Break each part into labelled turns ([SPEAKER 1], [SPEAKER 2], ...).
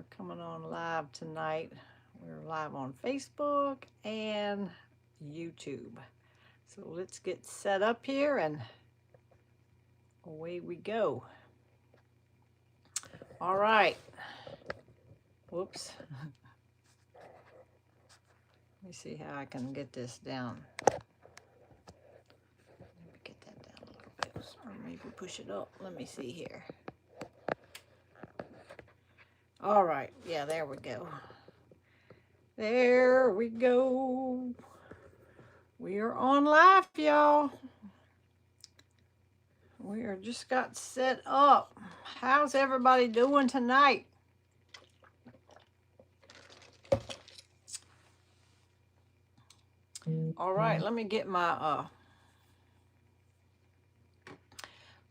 [SPEAKER 1] We're coming on live tonight. We're live on Facebook and YouTube. So let's get set up here and away we go. All right. Whoops. Let me see how I can get this down. Let me get that down a little bit. Or maybe push it up. Let me see here. All right. Yeah, there we go. There we go. We are on live, y'all. We are just got set up. How's everybody doing tonight? All right, let me get my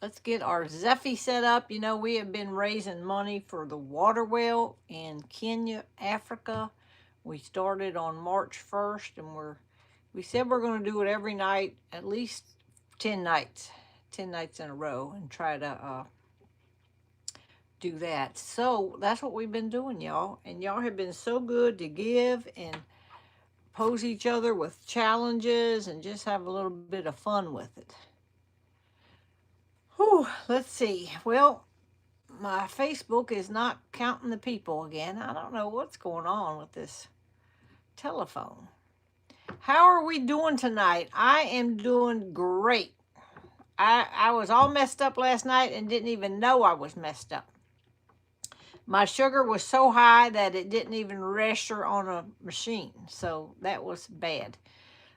[SPEAKER 1] let's get our Zephy set up. You know, we have been raising money for the water well in Kenya, Africa. We started on March 1st, and we said we're going to do it every night, at least 10 nights in a row, and try to do that. So that's what we've been doing, y'all. And y'all have been so good to give and pose each other with challenges and just have a little bit of fun with it. Whew, let's see. Well, my Facebook is not counting the people again. I don't know what's going on with this telephone. How are we doing tonight? I am doing great. I was all messed up last night and didn't even know I was messed up. My sugar was so high that it didn't even register on a machine. So that was bad.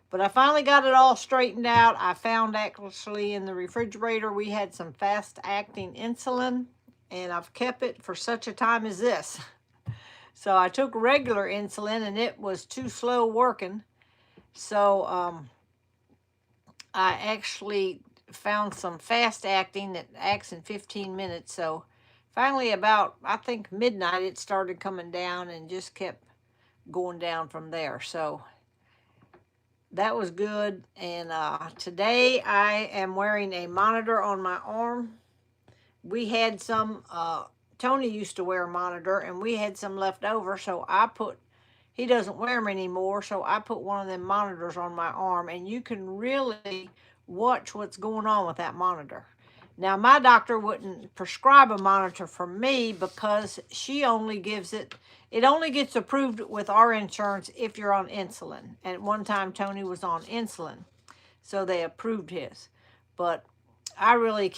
[SPEAKER 1] But I finally got it all straightened out. I found actually in the refrigerator we had some fast-acting insulin, and I've kept it for such a time as this. So I took regular insulin, and it was too slow working. So I actually found some fast-acting that acts in 15 minutes. So finally, about, I think, midnight, it started coming down and just kept going down from there. So that was good. And today I am wearing a monitor on my arm. We had some, Tony used to wear a monitor, and we had some left over. So he doesn't wear them anymore. So I put one of them monitors on my arm, and you can really watch what's going on with that monitor. Now, my doctor wouldn't prescribe a monitor for me because she only gives it only gets approved with our insurance if you're on insulin. At one time, Tony was on insulin, so they approved his. But I really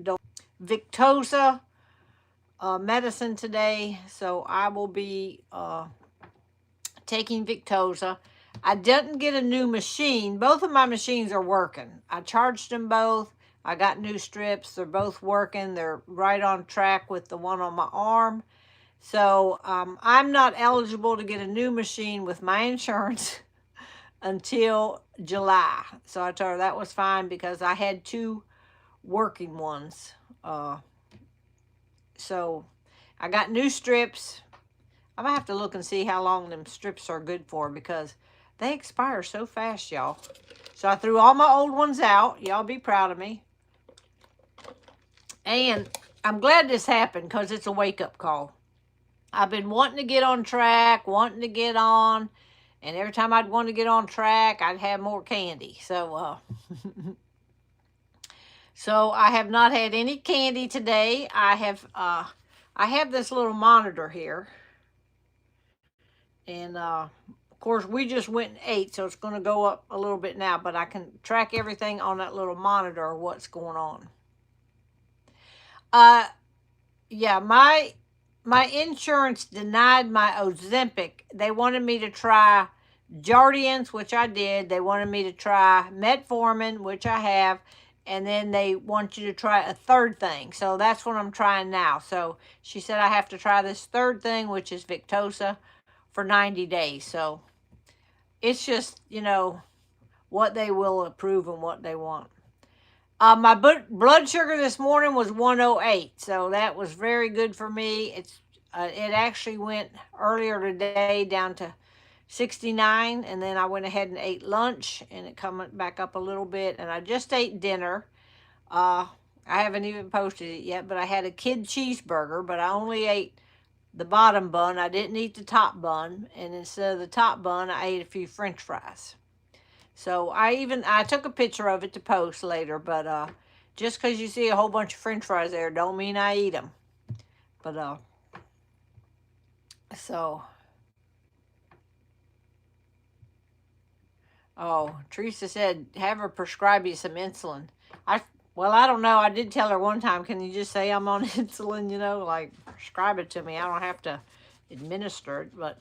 [SPEAKER 1] don't Victoza medicine today, so I will be taking Victoza. I didn't get a new machine. Both of my machines are working. I charged them both. I got new strips. They're both working. They're right on track with the one on my arm. So I'm not eligible to get a new machine with my insurance until July. So I told her that was fine because I had two working ones. So I got new strips. I'm going to have to look and see how long them strips are good for because they expire so fast, y'all. So I threw all my old ones out. Y'all be proud of me. And I'm glad this happened because it's a wake-up call. I've been wanting to get on track, wanting to get on, and every time I'd want to get on track, I'd have more candy. So, so I have not had any candy today. I have this little monitor here, and of course we just went and ate, so it's going to go up a little bit now. But I can track everything on that little monitor, what's going on. Yeah, my insurance denied my Ozempic. They wanted me to try Jardiance, which I did. They wanted me to try Metformin, which I have. And then they want you to try a third thing. So that's what I'm trying now. So she said I have to try this third thing, which is Victoza, for 90 days. So it's just, what they will approve and what they want. My blood sugar this morning was 108, so that was very good for me. It actually went earlier today down to 69, and then I went ahead and ate lunch, and it come back up a little bit, and I just ate dinner. I haven't even posted it yet, but I had a kid cheeseburger, but I only ate the bottom bun. I didn't eat the top bun, and instead of the top bun, I ate a few French fries. So I took a picture of it to post later, but just because you see a whole bunch of French fries there, don't mean I eat them. But so oh, Teresa said have her prescribe you some insulin. I well, I don't know. I did tell her one time, can you just say I'm on insulin? You know, like prescribe it to me. I don't have to administer it, but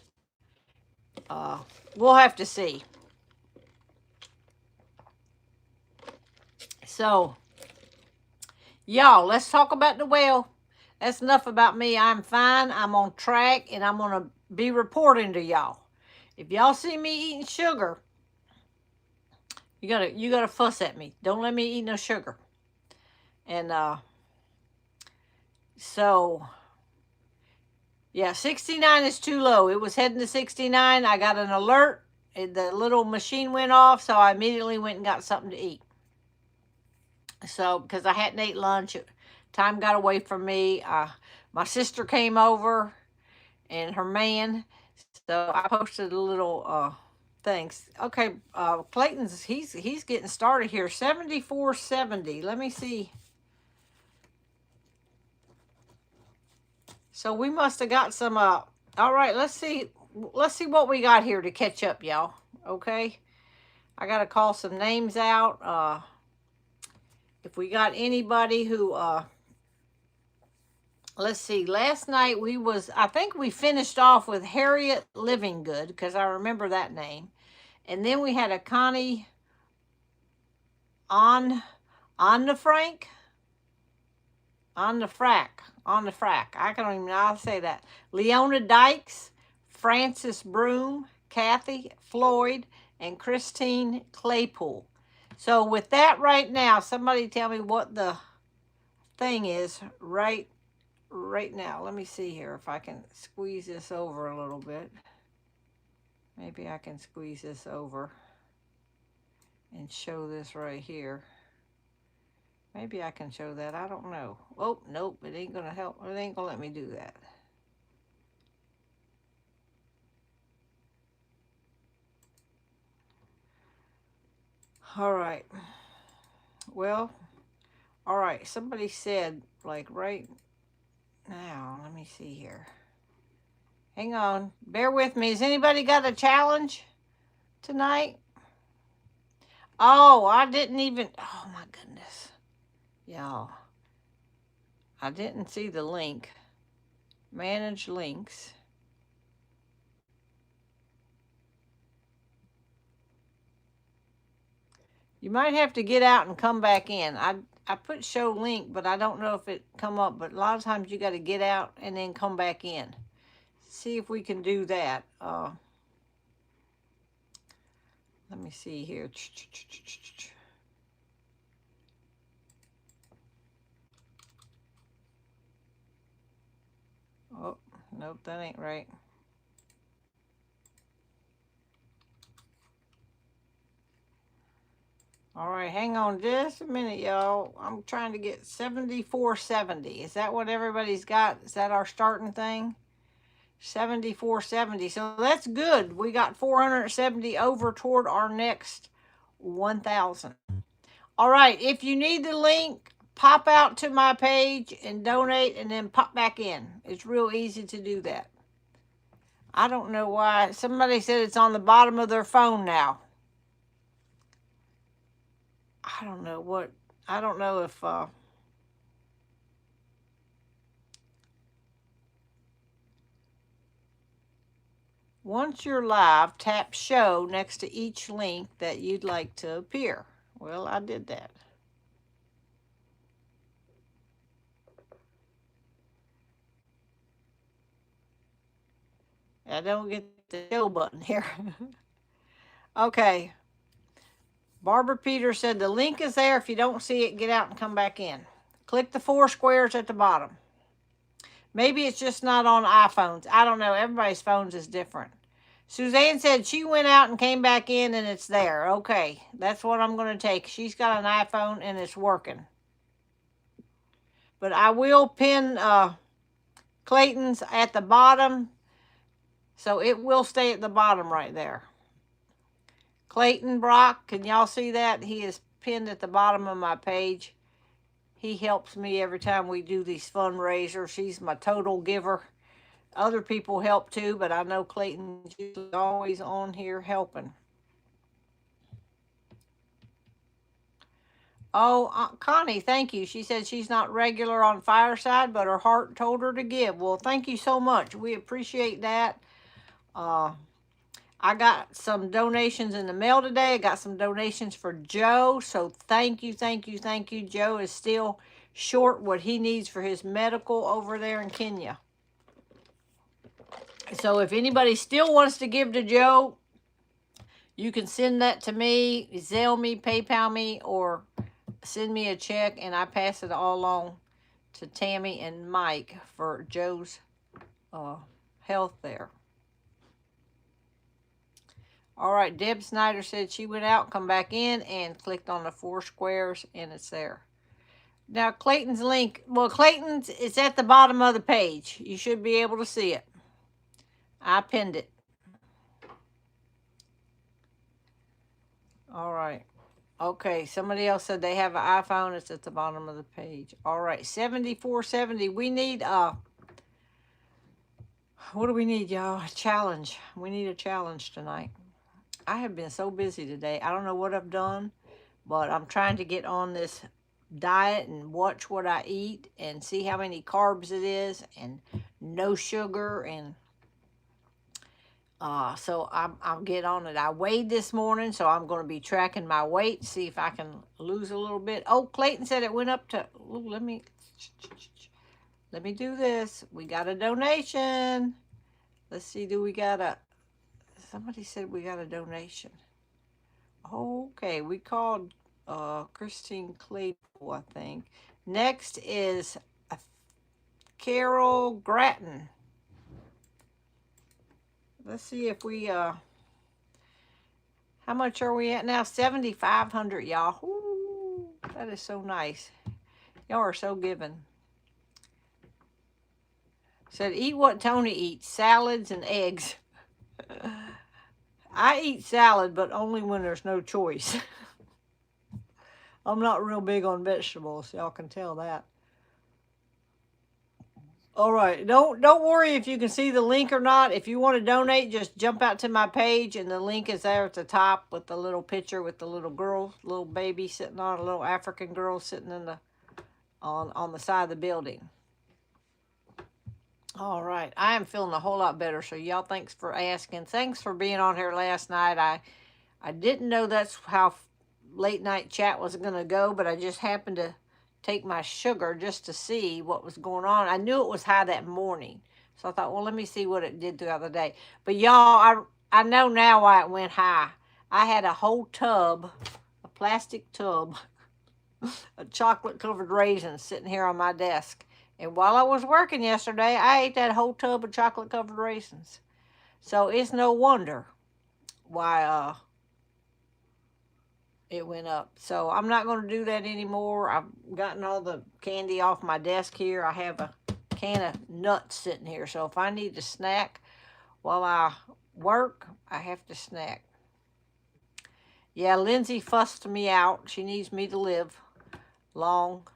[SPEAKER 1] we'll have to see. So, y'all, let's talk about the whale. That's enough about me. I'm fine. I'm on track, and I'm gonna be reporting to y'all. If y'all see me eating sugar, you gotta fuss at me. Don't let me eat no sugar. And so yeah, 69 is too low. It was heading to 69. I got an alert. The little machine went off, so I immediately went and got something to eat. So because I hadn't ate lunch, time got away from me. My sister came over and her man, so I posted a little things. Okay, Clayton's he's getting started here. 7470. Let me see. So we must have got some all right, let's see what we got here to catch up, y'all. Okay. I gotta call some names out. If we got anybody who let's see, last night I think we finished off with Harriet Livinggood, because I remember that name. And then we had a Connie on the Frank. On the frack. On the frack. I can't even know how to say that. Leona Dykes, Frances Broom, Kathy Floyd, and Christine Claypool. So with that right now, somebody tell me what the thing is right now. Let me see here if I can squeeze this over a little bit. Maybe I can squeeze this over and show this right here. Maybe I can show that. I don't know. Oh, nope. It ain't going to help. It ain't going to let me do that. All right. Well, all right. Somebody said, like, right now. Let me see here. Hang on. Bear with me. Has anybody got a challenge tonight? Oh, I didn't even. Oh, my goodness. Y'all. I didn't see the link. Manage links. You might have to get out and come back in. I put show link, but I don't know if it come up. But a lot of times you got to get out and then come back in. See if we can do that. Let me see here. Oh, nope, that ain't right. All right, hang on just a minute, y'all. I'm trying to get 7470. Is that what everybody's got? Is that our starting thing? 7470. So that's good. We got 470 over toward our next 1000. All right, if you need the link, pop out to my page and donate and then pop back in. It's real easy to do that. I don't know why. Somebody said it's on the bottom of their phone now. I don't know what. I don't know if once you're live, tap show next to each link that you'd like to appear. Well, I did that. I don't get the show button here. Okay. Barbara Peters said the link is there. If you don't see it, get out and come back in. Click the 4 squares at the bottom. Maybe it's just not on iPhones. I don't know. Everybody's phones is different. Suzanne said she went out and came back in and it's there. Okay, that's what I'm going to take. She's got an iPhone and it's working. But I will pin Clayton's at the bottom, so it will stay at the bottom right there. Clayton Brock, can y'all see that? He is pinned at the bottom of my page. He helps me every time we do these fundraisers. He's my total giver. Other people help too, but I know Clayton's always on here helping. Oh, Connie, thank you. She said she's not regular on Fireside, but her heart told her to give. Well, thank you so much. We appreciate that. Uh, I got some donations in the mail today. I got some donations for Joe. So thank you, thank you, thank you. Joe is still short what he needs for his medical over there in Kenya. So if anybody still wants to give to Joe, you can send that to me, Zelle me, PayPal me, or send me a check, and I pass it all along to Tammy and Mike for Joe's health there. All right, Deb Snyder said she went out, come back in, and clicked on the 4 squares, and it's there. Now, Clayton's link, well, Clayton's, it's at the bottom of the page. You should be able to see it. I pinned it. All right. Okay, somebody else said they have an iPhone. It's at the bottom of the page. All right, 7470. We need what do we need, y'all? A challenge. We need a challenge tonight. I have been so busy today. I don't know what I've done, but I'm trying to get on this diet and watch what I eat and see how many carbs it is and no sugar, and so I'll get on it. I weighed this morning, so I'm going to be tracking my weight, see if I can lose a little bit. Oh, Clayton said it went up to, ooh, let me do this. We got a donation. Let's see, somebody said we got a donation. Okay, we called Christine Claypool, I think. Next is Carol Gratton. Let's see if we how much are we at now? 7,500, y'all. Ooh, that is so nice. Y'all are so giving. Said eat what Tony eats, salads and eggs. I eat salad, but only when there's no choice. I'm not real big on vegetables, y'all can tell that. All right, don't worry if you can see the link or not. If you want to donate, just jump out to my page, and the link is there at the top with the little picture with the little girl, little baby sitting on, a little African girl sitting in the on the side of the building. All right, I am feeling a whole lot better. So y'all, thanks for asking. Thanks for being on here last night. I didn't know that's how late night chat was going to go, but I just happened to take my sugar just to see what was going on. I knew it was high that morning, so I thought, well, let me see what it did throughout the day. But y'all, I know now why it went high. I had a whole tub, a plastic tub of chocolate covered raisins sitting here on my desk, and while I was working yesterday, I ate that whole tub of chocolate covered raisins. So it's no wonder why it went up. So I'm not going to do that anymore. I've gotten all the candy off my desk here. I have a can of nuts sitting here. So if I need to snack while I work, I have to snack. Yeah, Lindsay fussed me out. She needs me to live long.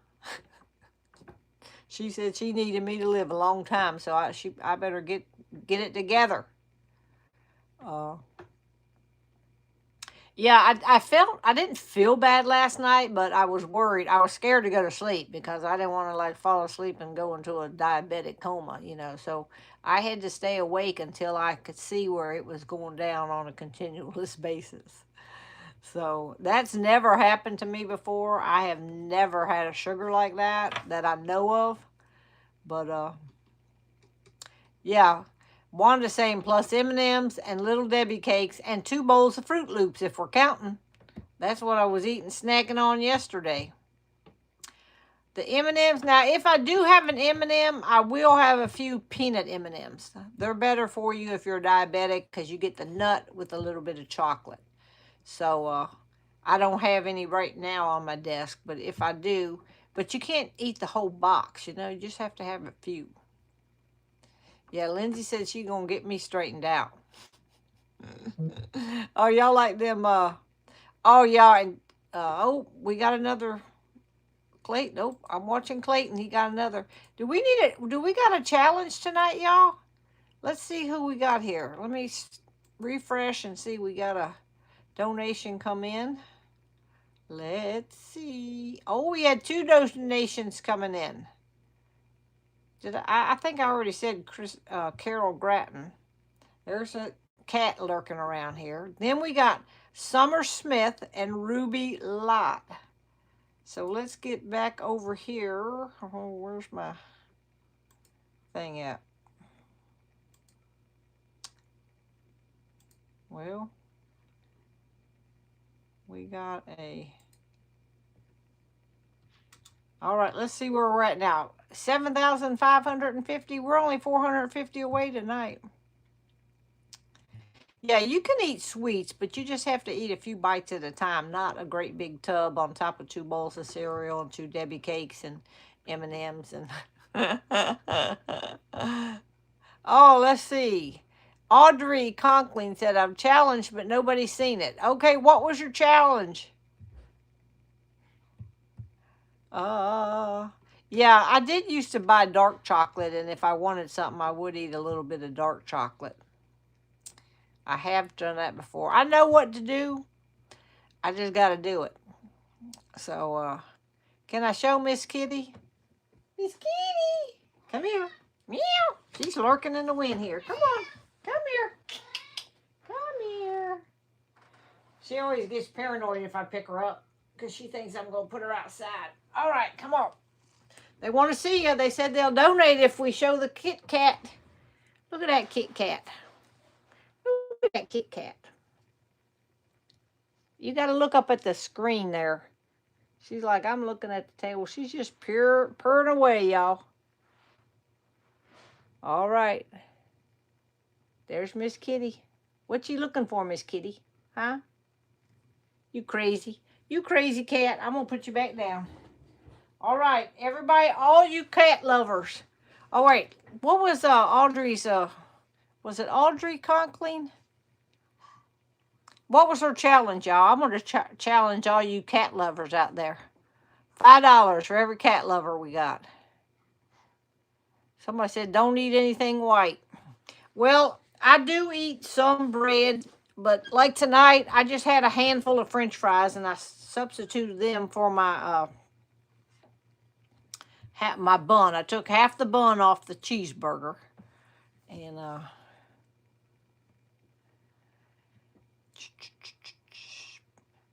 [SPEAKER 1] She said she needed me to live a long time, so I better get it together. Yeah, I didn't feel bad last night, but I was worried. I was scared to go to sleep because I didn't want to like fall asleep and go into a diabetic coma, So I had to stay awake until I could see where it was going down on a continuous basis. So that's never happened to me before. I have never had a sugar like that I know of. But yeah. Wanda saying plus M&Ms and Little Debbie cakes and 2 bowls of Fruit Loops if we're counting. That's what I was eating, snacking on yesterday. The M&Ms. Now, if I do have an M&M, I will have a few peanut M&Ms. They're better for you if you're diabetic because you get the nut with a little bit of chocolate. So I don't have any right now on my desk, but if I do, but you can't eat the whole box, you just have to have a few. Yeah, Lindsay said she gonna get me straightened out. Oh, y'all like them? Oh, yeah, and oh, we got another Clayton. Oh, I'm watching Clayton. He got another. Do we need it? Do we got a challenge tonight, y'all? Let's see who we got here. Let me refresh and see. We got a donation come in. Let's see. Oh, we had two donations coming in. Did I think I already said Carol Grattan. There's a cat lurking around here. Then we got Summer Smith and Ruby Lott. So let's get back over here. Oh, where's my thing at? Well, we got a... All right, let's see where we're at now. 7,550. We're only 450 away tonight. Yeah, you can eat sweets, but you just have to eat a few bites at a time, not a great big tub on top of two bowls of cereal and two Debbie cakes and M&Ms and Oh, let's see. Audrey Conkling said, "I'm challenged, but nobody's seen it." Okay, what was your challenge? Uh, yeah, I did used to buy dark chocolate, and if I wanted something, I would eat a little bit of dark chocolate. I have done that before. I know what to do. I just got to do it. So, can I show Miss Kitty? Miss Kitty, come here. Meow. She's lurking in the wind here. Come on. Come here. Come here. She always gets paranoid if I pick her up because she thinks I'm going to put her outside. All right, come on. They want to see you. They said they'll donate if we show the Kit Kat. Look at that Kit Kat. Look at that Kit Kat. You got to look up at the screen there. She's like, I'm looking at the table. She's just purring away, y'all. All right. There's Miss Kitty. What you looking for, Miss Kitty? Huh? You crazy. You crazy cat. I'm going to put you back down. All right, everybody, all you cat lovers. Oh, wait. What was Audrey's, was it Audrey Conkling? What was her challenge, y'all? I'm going to challenge all you cat lovers out there. $5 for every cat lover we got. Somebody said, don't eat anything white. Well, I do eat some bread, but like tonight, I just had a handful of French fries, and I substituted them for my my bun. I took half the bun off the cheeseburger, and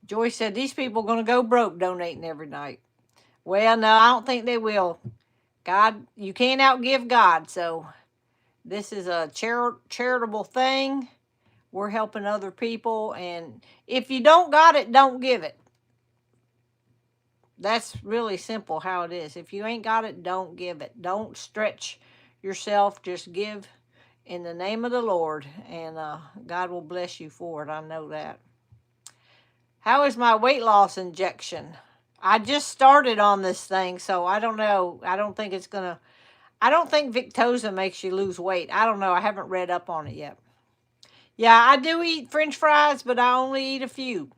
[SPEAKER 1] Joyce said these people are going to go broke donating every night. Well, no, I don't think they will. God, you can't outgive God, so this is a charitable thing. We're helping other people, and if you don't got it, don't give it. That's really simple how it is. If you ain't got it, don't give it. Don't stretch yourself. Just give in the name of the Lord, and God will bless you for it. I know that. How is my weight loss injection? I just started on this thing, so I don't know. I don't think it's gonna. I don't think Victoza makes you lose weight. I don't know. I haven't read up on it yet. Yeah, I do eat French fries, but I only eat a few.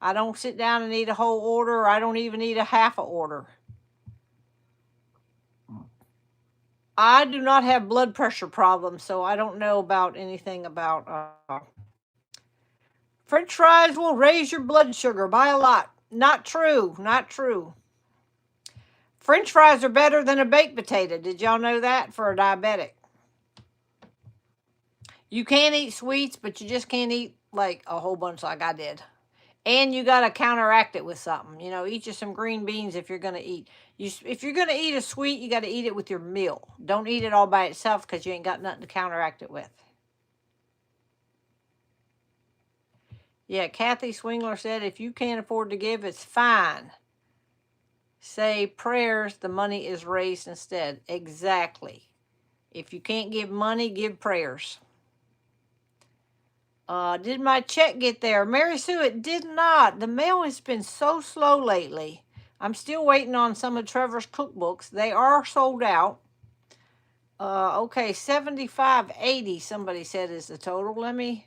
[SPEAKER 1] I don't sit down and eat a whole order, or I don't even eat a half a order. I do not have blood pressure problems, so I don't know about anything about French fries will raise your blood sugar by a lot. Not true. Not true. French fries are better than a baked potato. Did y'all know that for a diabetic? You can eat sweets, but you just can't eat like a whole bunch like I did. And you got to counteract it with something. You know, eat you some green beans if you're going to eat. If you're going to eat a sweet, you got to eat it with your meal. Don't eat it all by itself because you ain't got nothing to counteract it with. Yeah, Kathy Swingler said, if you can't afford to give, it's fine. Say prayers, the money is raised instead. Exactly. If you can't give money, give prayers. Did my check get there? Mary Sue, it did not. The mail has been so slow lately. I'm still waiting on some of Trevor's cookbooks. They are sold out. Okay, 75.80 somebody said is the total. Let me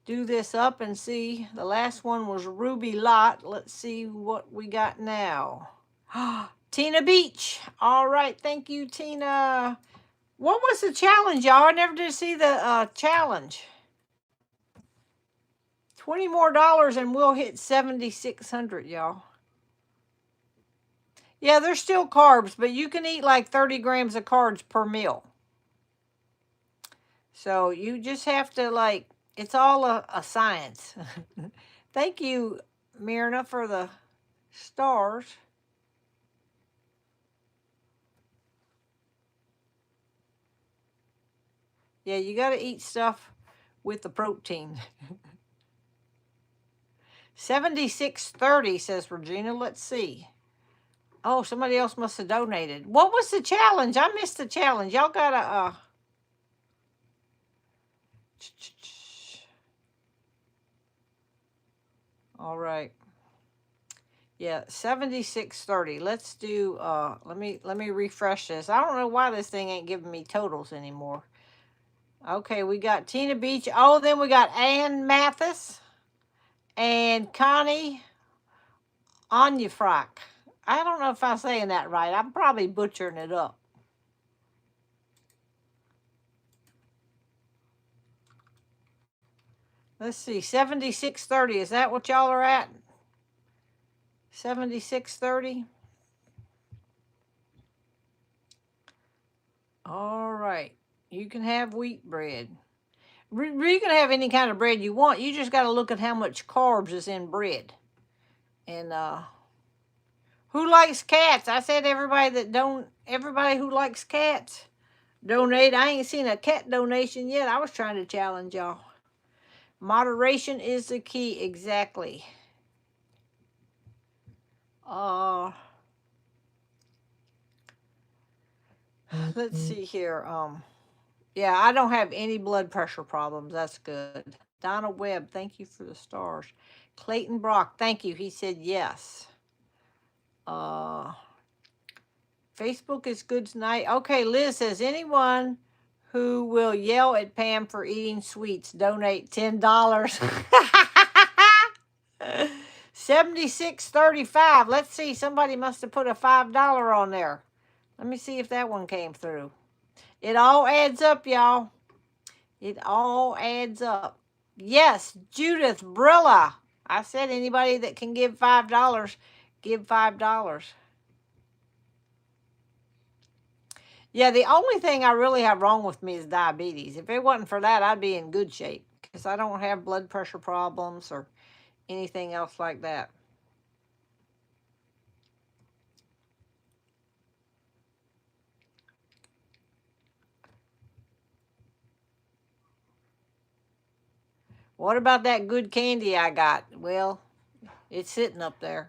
[SPEAKER 1] do this up and see. The last one was Ruby Lot. Let's see what we got now. Tina Beach. All right, thank you, Tina. What was the challenge, y'all? I never did see the challenge. $20 more and we'll hit 7,600, y'all. Yeah, there's still carbs, but you can eat like 30 grams of carbs per meal. So you just have to like, it's all a science. Thank you, Myrna, for the stars. Yeah, you got to eat stuff with the protein. 76.30 says Regina. Let's see. Oh, somebody else must have donated. What was the challenge? I missed the challenge. Y'all gotta all right. Yeah, 76.30. Let's do let me refresh this. I don't know why this thing ain't giving me totals anymore. Okay, we got Tina Beach. Oh, then we got Ann Mathis and Connie Onyafrock. I don't know if I'm saying that right. I'm probably butchering it up. Let's see, 76.30. Is that what y'all are at? 76.30. All right. You can have wheat bread. You can have any kind of bread you want. You just got to look at how much carbs is in bread. And who likes cats? I said everybody who likes cats donate. I ain't seen a cat donation yet. I was trying to challenge y'all. Moderation is the key, exactly. Let's see here. Yeah, I don't have any blood pressure problems. That's good. Donna Webb, thank you for the stars. Clayton Brock, thank you. He said yes. Uh, Facebook is good tonight. Okay, Liz says anyone who will yell at Pam for eating sweets donate $10. 76.35. Let's see. Somebody must have put a $5 on there. Let me see if that one came through. It all adds up, y'all. It all adds up. Yes, Judith Brilla. I said anybody that can give $5, give $5. Yeah, the only thing I really have wrong with me is diabetes. If it wasn't for that, I'd be in good shape because I don't have blood pressure problems or anything else like that. What about that good candy I got? Well, it's sitting up there.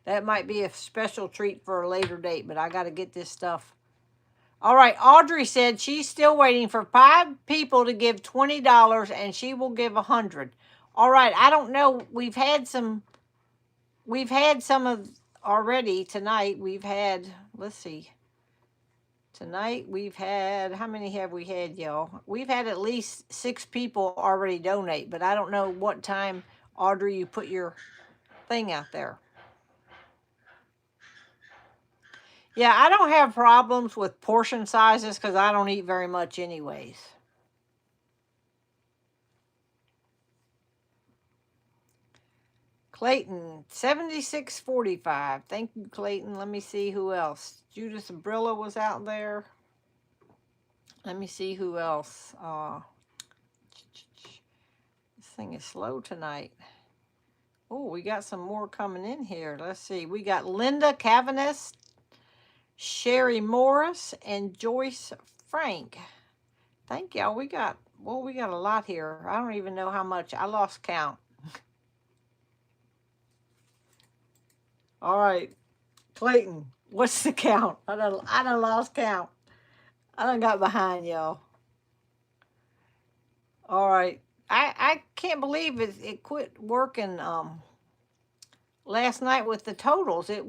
[SPEAKER 1] That might be a special treat for a later date, but I got to get this stuff. All right, Audrey said she's still waiting for 5 people to give $20 and she will give 100. All right, I don't know. We've had some of already tonight. We've had, let's see. Tonight we've had, how many have we had, y'all? We've had at least 6 people already donate, but I don't know what time, Audrey, you put your thing out there. Yeah, I don't have problems with portion sizes because I don't eat very much anyways. Clayton, 76.45. Thank you, Clayton. Let me see who else. Judith Abrilla was out there. Let me see who else. This thing is slow tonight. Oh, we got some more coming in here. Let's see. We got Linda Cavanis, Sherry Morris, and Joyce Frank. Thank y'all. We got a lot here. I don't even know how much. I lost count. All right, Clayton, what's the count? I done lost count. I done got behind y'all. All right, I can't believe it quit working last night with the totals. It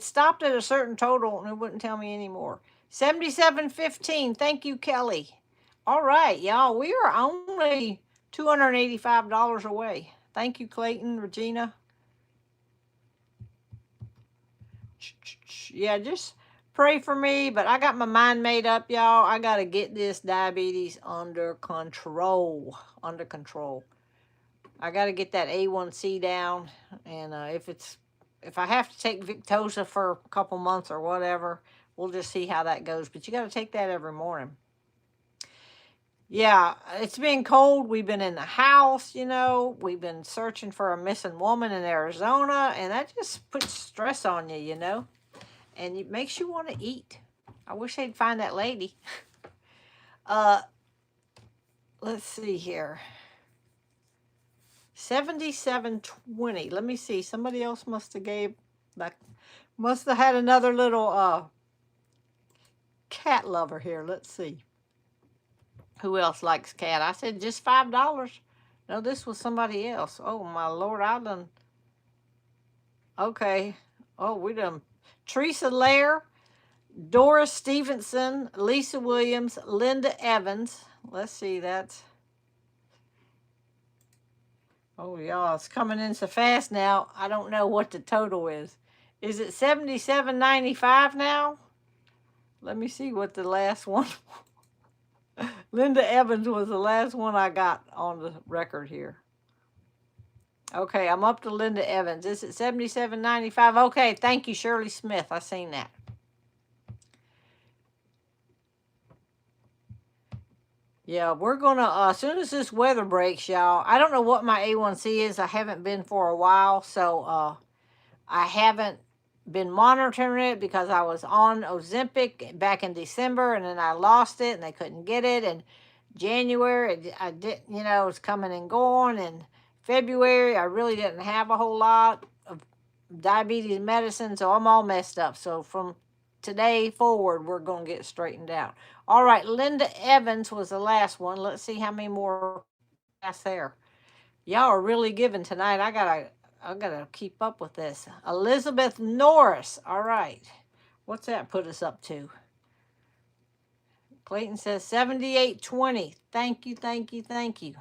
[SPEAKER 1] stopped at a certain total and it wouldn't tell me anymore. $77.15. Thank you, Kelly. All right, y'all. We are only $285 away. Thank you, Clayton, Regina. Yeah, just pray for me. But I got my mind made up, y'all. I got to get this diabetes under control. Under control. I got to get that A1C down. And if I have to take Victoza for a couple months or whatever, we'll just see how that goes. But you got to take that every morning. Yeah, it's been cold. We've been in the house, We've been searching for a missing woman in Arizona, and that just puts stress on you, and it makes you want to eat. I wish they'd find that lady. Uh, let's see here. 77.20. Let me see. Somebody else must have had another little cat lover here. Let's see. Who else likes cat? I said just $5. No, this was somebody else. Oh my Lord, I done. Okay. Oh, we done. Teresa Lair, Doris Stevenson, Lisa Williams, Linda Evans. Let's see, that's. Oh, y'all, it's coming in so fast now. I don't know what the total is. Is it $77.95 now? Let me see what the last one. Linda Evans was the last one I got on the record here. Okay, I'm up to Linda Evans. Is it $77.95? Okay, thank you, Shirley Smith. I seen that. Yeah, we're gonna as soon as this weather breaks, y'all. I don't know what my A1C is. I haven't been for a while, so I haven't been monitoring it because I was on Ozempic back in December, and then I lost it, and they couldn't get it. And January, I did, it's coming and going. And February, I really didn't have a whole lot of diabetes medicine, so I'm all messed up. So from today forward, we're gonna get straightened out. All right, Linda Evans was the last one. Let's see how many more pass there. Y'all are really giving tonight. I gotta keep up with this. Elizabeth Norris. All right. What's that put us up to? Clayton says 78.20. Thank you, thank you, thank you.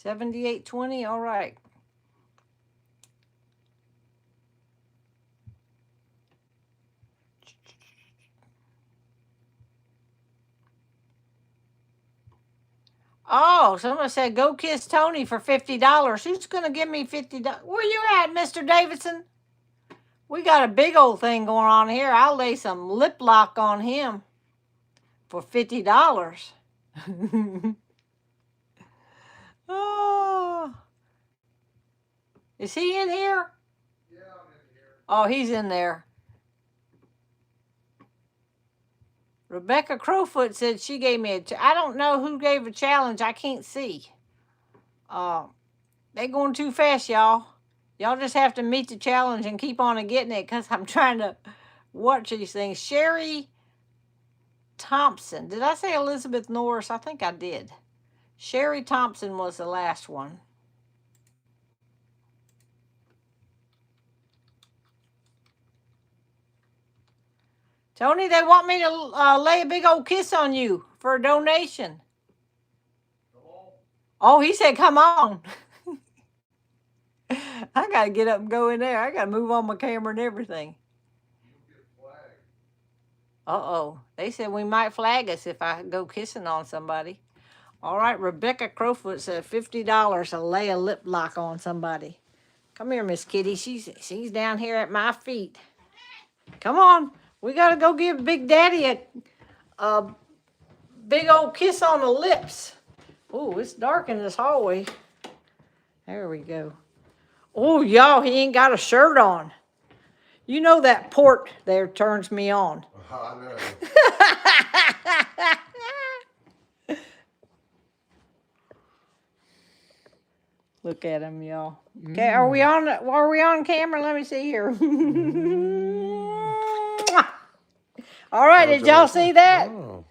[SPEAKER 1] $78.20. All right. Oh, someone said go kiss Tony for $50. Who's gonna give me $50? Where you at, Mr. Davidson? We got a big old thing going on here. I'll lay some lip lock on him for $50. Oh, is he in here?
[SPEAKER 2] Yeah, I'm in here.
[SPEAKER 1] Oh, he's in there. Rebecca Crowfoot said she gave me I don't know who gave a challenge. I can't see. They're going too fast, y'all. Y'all just have to meet the challenge and keep on getting it because I'm trying to watch these things. Sherry Thompson. Did I say Elizabeth Norris? I think I did. Sherry Thompson was the last one. Tony, they want me to lay a big old kiss on you for a donation. Oh, he said, come on. I got to get up and go in there. I got to move on my camera and everything. Uh-oh. They said we might flag us if I go kissing on somebody. All right, Rebecca Crowfoot said $50 to lay a lip lock on somebody. Come here, Miss Kitty. She's down here at my feet. Come on. We got to go give Big Daddy a big old kiss on the lips. Oh, it's dark in this hallway. There we go. Oh, y'all, he ain't got a shirt on. You know that port there turns me on.
[SPEAKER 2] I know.
[SPEAKER 1] Look at him, y'all. Okay, are we on camera? Let me see here. All right, did y'all see that?
[SPEAKER 2] Oh.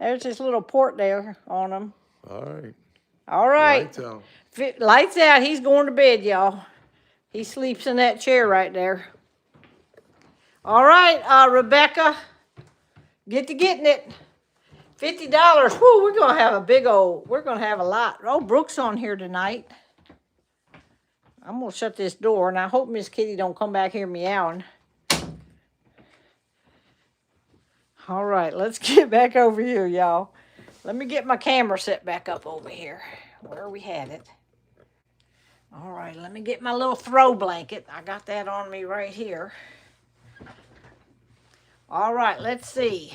[SPEAKER 1] There's this little port there on him.
[SPEAKER 2] All right.
[SPEAKER 1] All right.
[SPEAKER 2] Lights out.
[SPEAKER 1] Lights out. He's going to bed, y'all. He sleeps in that chair right there. All right, Rebecca. Get to getting it. $50. Whoo, we're going to have a big old, we're going to have a lot. Oh, Brooke's on here tonight. I'm going to shut this door, and I hope Miss Kitty don't come back here meowing. All right, let's get back over here, y'all. Let me get my camera set back up over here where we had it. All right, let me get my little throw blanket. I got that on me right here. All right, let's see.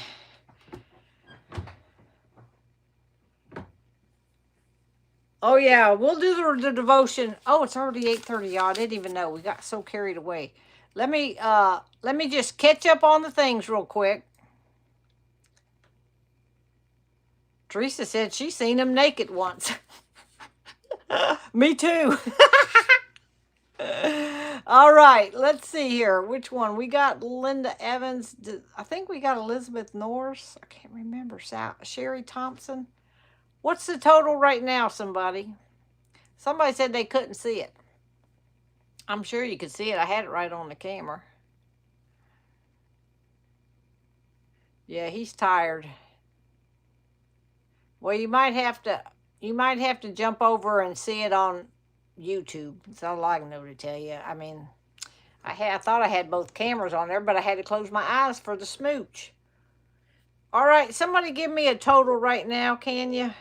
[SPEAKER 1] Oh yeah, we'll do the devotion. Oh, it's already 8:30, y'all. I didn't even know. We got so carried away. Let me just catch up on the things real quick. Teresa said she's seen him naked once. Me too. All right, let's see here. Which one? We got Linda Evans. I think we got Elizabeth Norris. I can't remember. Sherry Thompson. What's the total right now, somebody? Somebody said they couldn't see it. I'm sure you could see it. I had it right on the camera. Yeah, he's tired. Well, you might have to jump over and see it on YouTube. That's all I know to tell you. I mean, I thought I had both cameras on there, but I had to close my eyes for the smooch. All right, somebody give me a total right now, can you?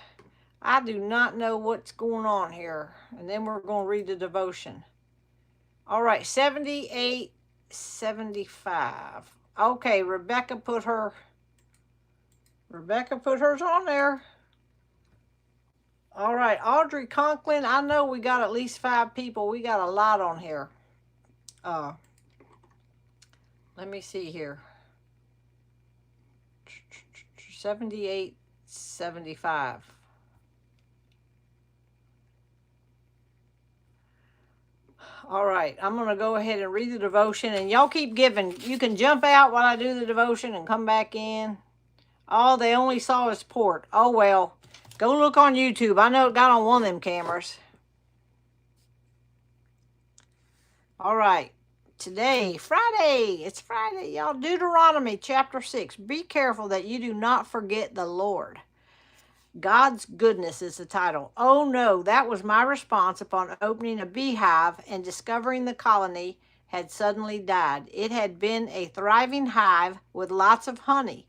[SPEAKER 1] I do not know what's going on here. And then we're going to read the devotion. All right, 78, 75. Okay, Rebecca put hers on there. All right, Audrey Conklin, I know we got at least 5 people. We got a lot on here. Let me see here. 78, 75. All right, I'm going to go ahead and read the devotion, and y'all keep giving. You can jump out while I do the devotion and come back in. Oh, they only saw his port. Oh, well. Go look on YouTube. I know it got on one of them cameras. All right. Today, Friday. It's Friday, y'all. Deuteronomy chapter 6. Be careful that you do not forget the Lord. God's goodness is the title. Oh no, that was my response upon opening a beehive and discovering the colony had suddenly died. It had been a thriving hive with lots of honey.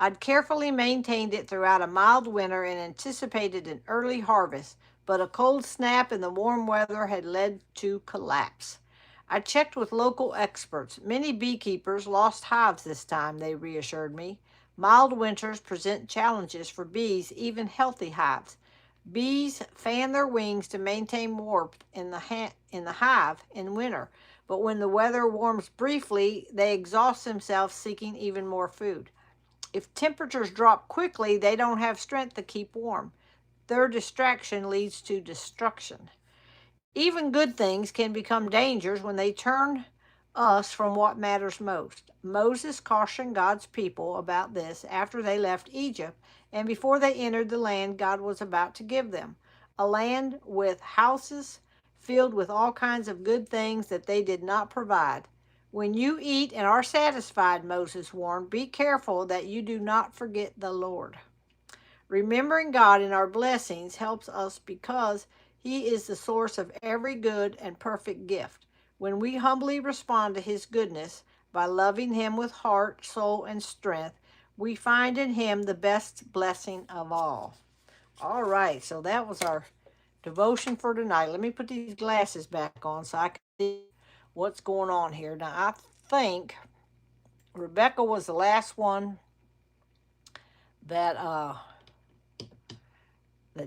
[SPEAKER 1] I'd carefully maintained it throughout a mild winter and anticipated an early harvest, but a cold snap in the warm weather had led to collapse. I checked with local experts. Many beekeepers lost hives this time, they reassured me. Mild winters present challenges for bees, even healthy hives. Bees fan their wings to maintain warmth in the hive in winter, but when the weather warms briefly, they exhaust themselves seeking even more food. If temperatures drop quickly, they don't have strength to keep warm. Their distraction leads to destruction. Even good things can become dangers when they turn us from what matters most. Moses cautioned God's people about this after they left Egypt and before they entered the land God was about to give them, a land with houses filled with all kinds of good things that they did not provide. When you eat and are satisfied, Moses warned, be careful that you do not forget the Lord. Remembering God in our blessings helps us because He is the source of every good and perfect gift. When we humbly respond to His goodness by loving Him with heart, soul, and strength, we find in Him the best blessing of all. All right, so that was our devotion for tonight. Let me put these glasses back on so I can see what's going on here. Now, I think Rebecca was the last one that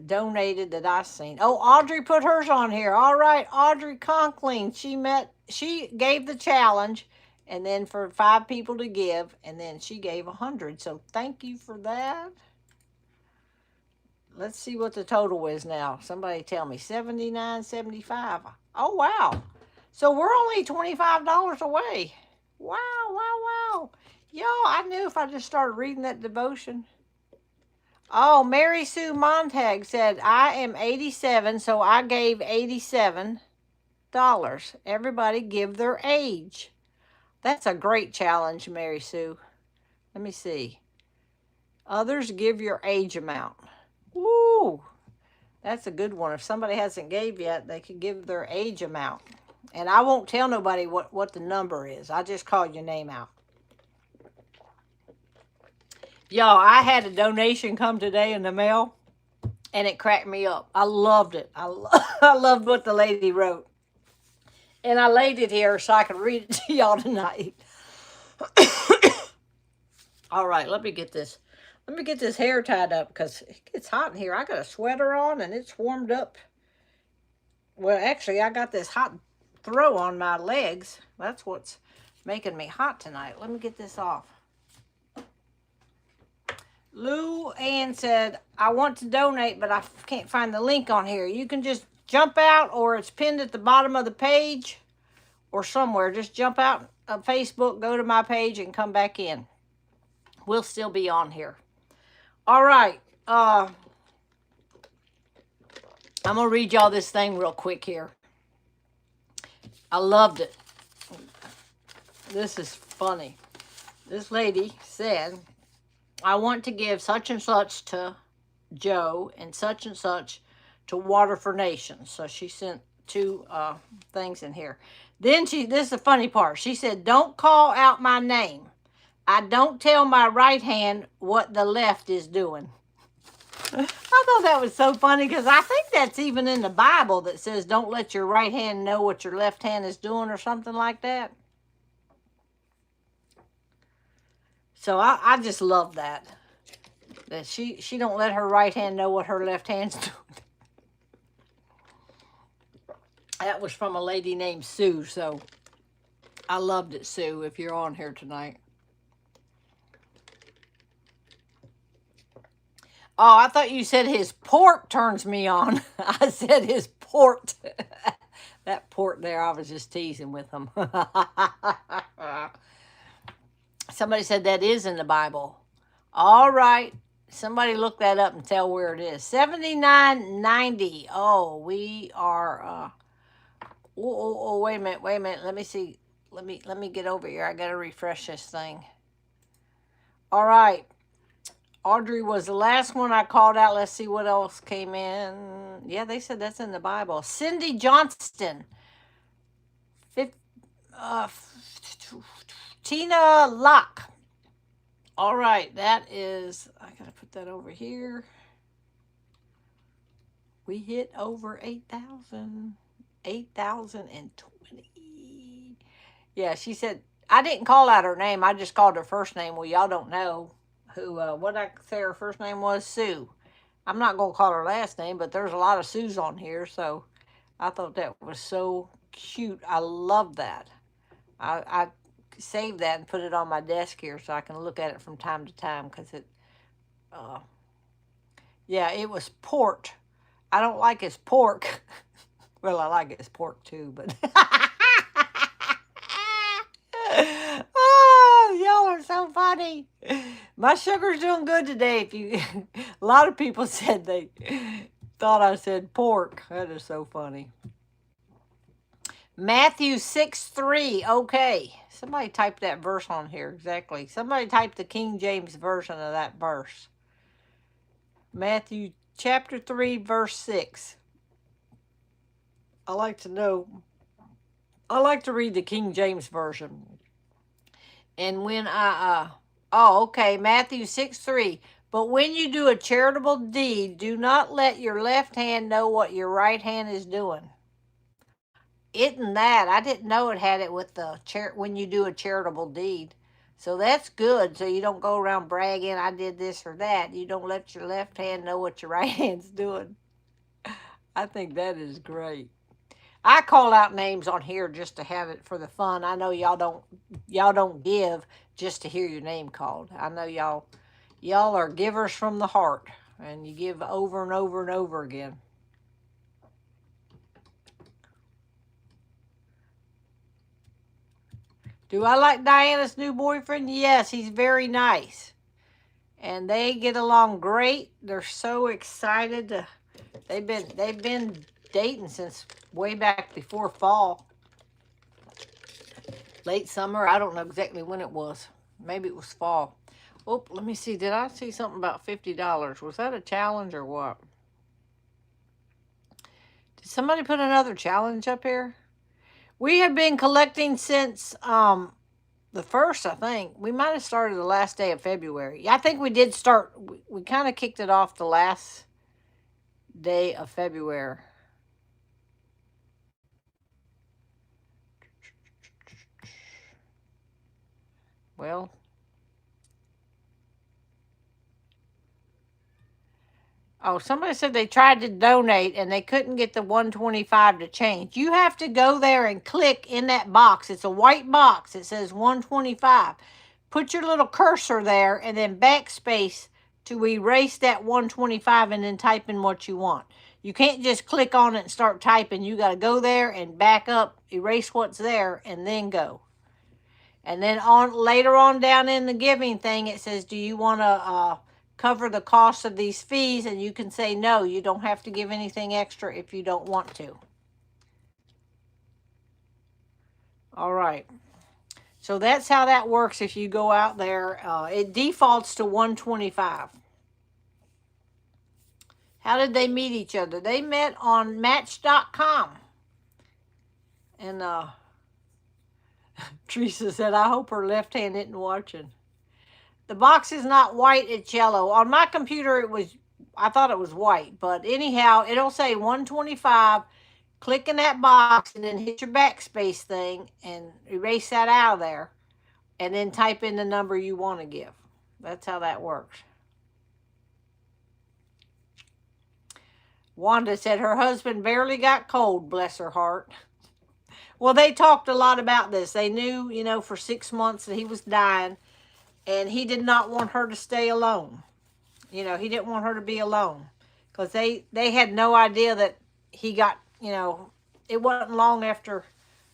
[SPEAKER 1] donated that I seen. Oh, Audrey put hers on here. All right, Audrey Conklin. She gave the challenge, and then for 5 people to give, and then she gave 100. So thank you for that. Let's see what the total is now. Somebody tell me. 79.75. Oh wow. So we're only $25 away. Wow. Y'all, I knew if I just started reading that devotion. Oh, Mary Sue Montag said, I am 87, so I gave $87. Everybody give their age. That's a great challenge, Mary Sue. Let me see. Others give your age amount. Woo! That's a good one. If somebody hasn't gave yet, they could give their age amount. And I won't tell nobody what the number is. I just call your name out. Y'all, I had a donation come today in the mail, and it cracked me up. I loved it. I loved what the lady wrote. And I laid it here so I could read it to y'all tonight. All right, let me get this. Let me get this hair tied up because it gets hot in here. I got a sweater on and it's warmed up. Well, actually, I got this hot throw on my legs. That's what's making me hot tonight. Let me get this off. Lou Ann said, I want to donate, but I can't find the link on here. You can just jump out, or it's pinned at the bottom of the page or somewhere. Just jump out of Facebook, go to my page, and come back in. We'll still be on here. All right. I'm going to read y'all this thing real quick here. I loved it. This is funny. This lady said, I want to give such and such to Joe and such to Water for Nations. So she sent two things in here. Then this is the funny part. She said, don't call out my name. I don't tell my right hand what the left is doing. I thought that was so funny because I think that's even in the Bible that says don't let your right hand know what your left hand is doing or something like that. So I just love that. That she don't let her right hand know what her left hand's doing. That was from a lady named Sue, so I loved it, Sue, if you're on here tonight. Oh, I thought you said his port turns me on. I said his port. That port there, I was just teasing with him. Somebody said that is in the Bible. All right. Somebody look that up and tell where it is. 7990. Oh, we are wait a minute. Let me see. Let me get over here. I gotta refresh this thing. All right. Audrey was the last one I called out. Let's see what else came in. Yeah, they said that's in the Bible. Cindy Johnston. Tina Locke. All right, that is, I gotta put that over here. We hit over 8,000. 8,020. Yeah, she said, I didn't call out her name. I just called her first name. Well, y'all don't know who, what I say her first name was? Sue. I'm not going to call her last name, but there's a lot of Sues on here, so I thought that was so cute. I love that. I saved that and put it on my desk here so I can look at it from time to time because it, yeah, it was port. I don't like his pork. Well, I like his pork too, but. Oh, y'all are so funny. My sugar's doing good today. A lot of people said they thought I said pork. That is so funny. Matthew 6:3. Okay. Somebody typed that verse on here. Exactly. Somebody typed the King James version of that verse. Matthew chapter 3, verse 6. I like to read the King James version. And when okay, Matthew 6:3. But when you do a charitable deed, do not let your left hand know what your right hand is doing. Isn't that? I didn't know it had it with the when you do a charitable deed. So that's good. So you don't go around bragging, I did this or that. You don't let your left hand know what your right hand's doing. I think that is great. I call out names on here just to have it for the fun. I know y'all don't give just to hear your name called. I know y'all are givers from the heart, and you give over and over and over again. Do I like Diana's new boyfriend? Yes, he's very nice. and they get along great. They're so excited to. They've been dating since way back before fall, late summer. I don't know exactly when it was. Maybe it was fall. Oh, let me see. Did I see something about $50? Was that a challenge or what? Did somebody put another challenge up here? We have been collecting since the first, I think. We might have started the last day of February. Yeah, I think we did start. We kind of kicked it off the last day of February. Well, oh, somebody said they tried to donate and they couldn't get the 125 to change. You have to go there and click in that box. It's a white box. It says 125. Put your little cursor there and then backspace to erase that 125 and then type in what you want. You can't just click on it and start typing. You got to go there and back up, erase what's there, and then go. And then on later on down in the giving thing, it says, "Do you want to cover the cost of these fees?" And you can say no. You don't have to give anything extra if you don't want to. All right. So that's how that works. If you go out there, it defaults to 125. How did they meet each other? They met on Match.com. And Teresa said, "I hope her left hand isn't watching." The box is not white, it's yellow. On my computer, I thought it was white. But anyhow, it'll say 125. Click in that box and then hit your backspace thing and erase that out of there. And then type in the number you want to give. That's how that works. Wanda said her husband barely got cold, bless her heart. Well, they talked a lot about this. They knew, for 6 months that he was dying, and he did not want her to stay alone. He didn't want her to be alone because they had no idea that he got, it wasn't long after,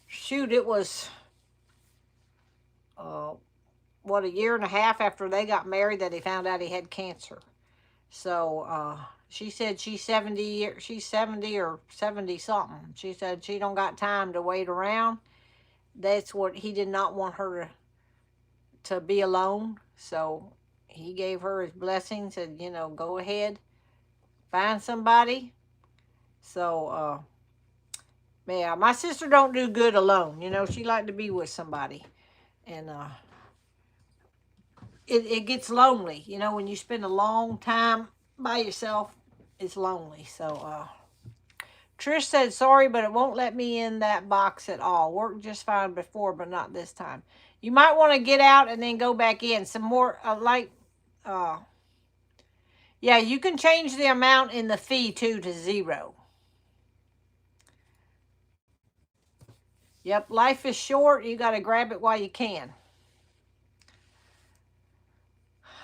[SPEAKER 1] shoot, it was, uh, a year and a half after they got married that he found out he had cancer. So she said she's 70 or 70 something. She said she don't got time to wait around. That's what he did not want her to be alone. So he gave her his blessing, said, go ahead, find somebody. So yeah, my sister don't do good alone. She like to be with somebody. And it gets lonely, when you spend a long time by yourself, it's lonely. So Trish said, "Sorry, but it won't let me in that box at all. Worked just fine before, but not this time." You might want to get out and then go back in. Some more, yeah, you can change the amount in the fee too to 0. Yep, life is short. You got to grab it while you can.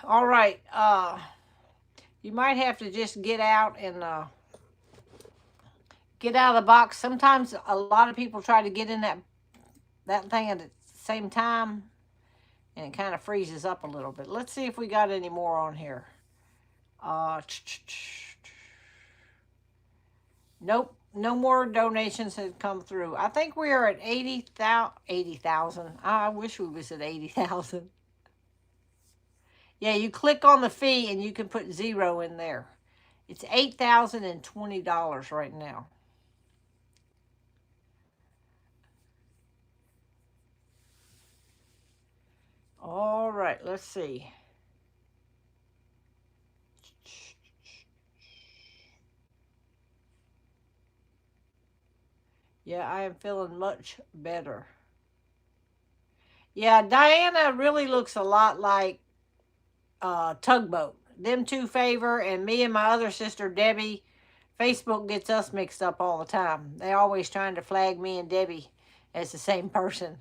[SPEAKER 1] All right. You might have to just get out and get out of the box. Sometimes a lot of people try to get in that thing at the same time, and it kind of freezes up a little bit. Let's see if we got any more on here. Uh, nope, no more donations have come through. I think we are at 80,000. I wish we was at 80,000. Yeah, you click on the fee and you can put 0 in there. It's $8,020 right now. All right, let's see. Yeah, I am feeling much better. Yeah, Diana really looks a lot like Tugboat. Them two favor, and me and my other sister Debbie. Facebook gets us mixed up all the time. They always trying to flag me and Debbie as the same person.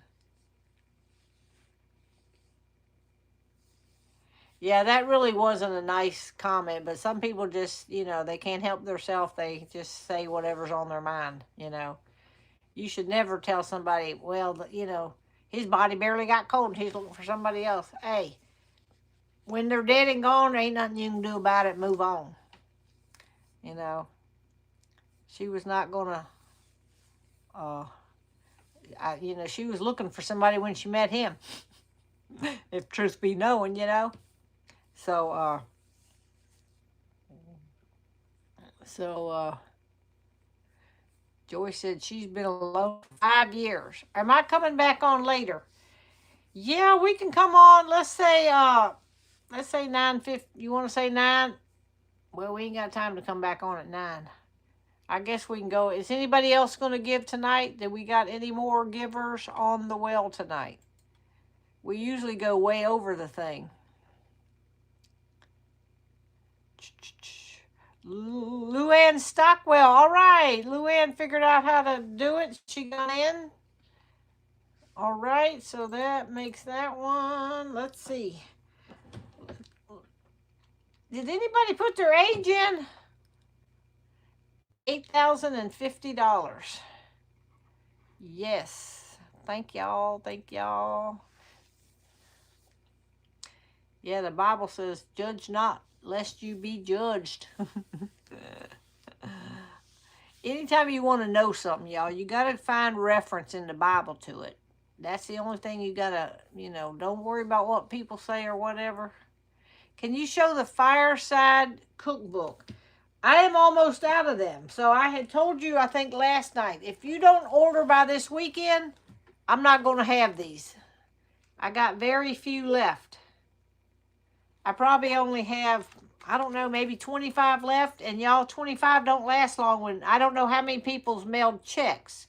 [SPEAKER 1] Yeah, that really wasn't a nice comment, but some people just, they can't help themselves. They just say whatever's on their mind. You should never tell somebody, well, his body barely got cold and he's looking for somebody else. Hey, when they're dead and gone, there ain't nothing you can do about it. Move on. You know, she was not gonna. Uh, she was looking for somebody when she met him. If truth be known, So, so Joy said she's been alone for 5 years. Am I coming back on later? Yeah, we can come on. Let's say 9:50. You want to say 9? Well, we ain't got time to come back on at 9. I guess we can go. Is anybody else going to give tonight? Did we got any more givers on the well tonight? We usually go way over the thing. Luann Stockwell. All right. Luann figured out how to do it. She got in. All right. So that makes that one. Let's see. Did anybody put their age in? $8,050. Yes. Thank y'all. Thank y'all. Yeah, the Bible says, judge not, lest you be judged. Anytime you want to know something, y'all, you got to find reference in the Bible to it. That's the only thing you got to, don't worry about what people say or whatever. Can you show the fireside cookbook? I am almost out of them. So I had told you, I think last night, if you don't order by this weekend, I'm not going to have these. I got very few left. I probably only have, I don't know, maybe 25 left. And y'all, 25 don't last long when I don't know how many people's mailed checks.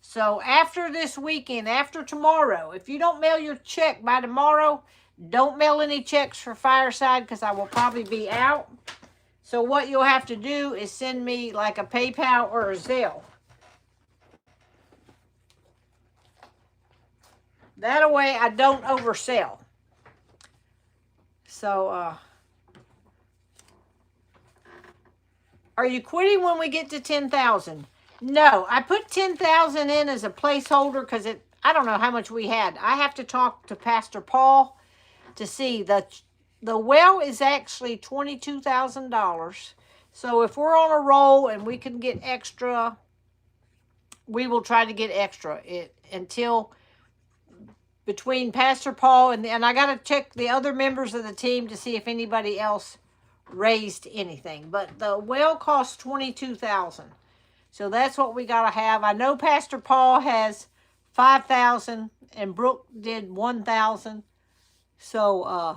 [SPEAKER 1] So after this weekend, after tomorrow, if you don't mail your check by tomorrow, don't mail any checks for Fireside because I will probably be out. So what you'll have to do is send me like a PayPal or a Zelle. That way I don't oversell. So, are you quitting when we get to 10,000? No, I put 10,000 in as a placeholder because I don't know how much we had. I have to talk to Pastor Paul to see the well is actually $22,000. So if we're on a roll and we can get extra, we will try to get extra until between Pastor Paul and I got to check the other members of the team to see if anybody else raised anything. But the well costs $22,000. So that's what we got to have. I know Pastor Paul has 5,000 and Brooke did 1,000. So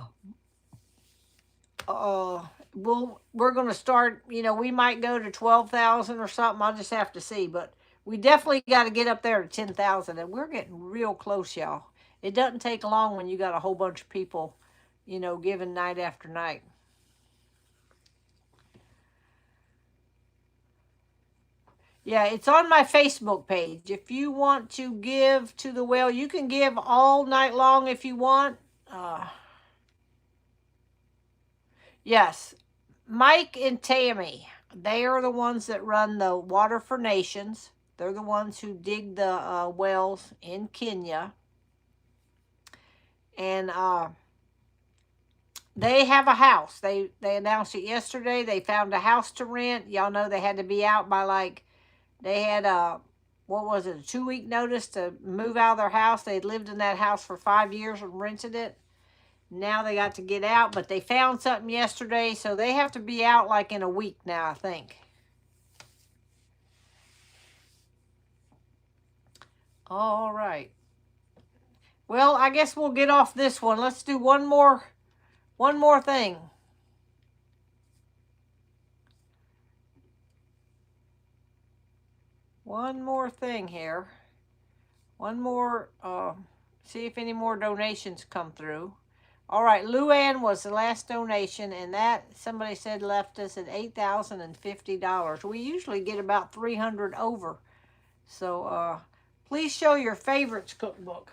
[SPEAKER 1] we're going to start, we might go to 12,000 or something. I'll just have to see, but we definitely got to get up there to 10,000 and we're getting real close, y'all. It doesn't take long when you got a whole bunch of people, giving night after night. Yeah, it's on my Facebook page. If you want to give to the well, you can give all night long if you want. Yes, Mike and Tammy, they are the ones that run the Water for Nations. They're the ones who dig the wells in Kenya. And they have a house. They announced it yesterday. They found a house to rent. Y'all know they had to be out by they had a 2-week notice to move out of their house. They'd lived in that house for 5 years and rented it. Now they got to get out, but they found something yesterday, so they have to be out in a week now, I think. All right. Well, I guess we'll get off this one. Let's do one more thing. One more thing here. One more, see if any more donations come through. All right, Luann was the last donation, and that somebody said left us at $8,050. We usually get about 300 over. So please show your favorites cookbook.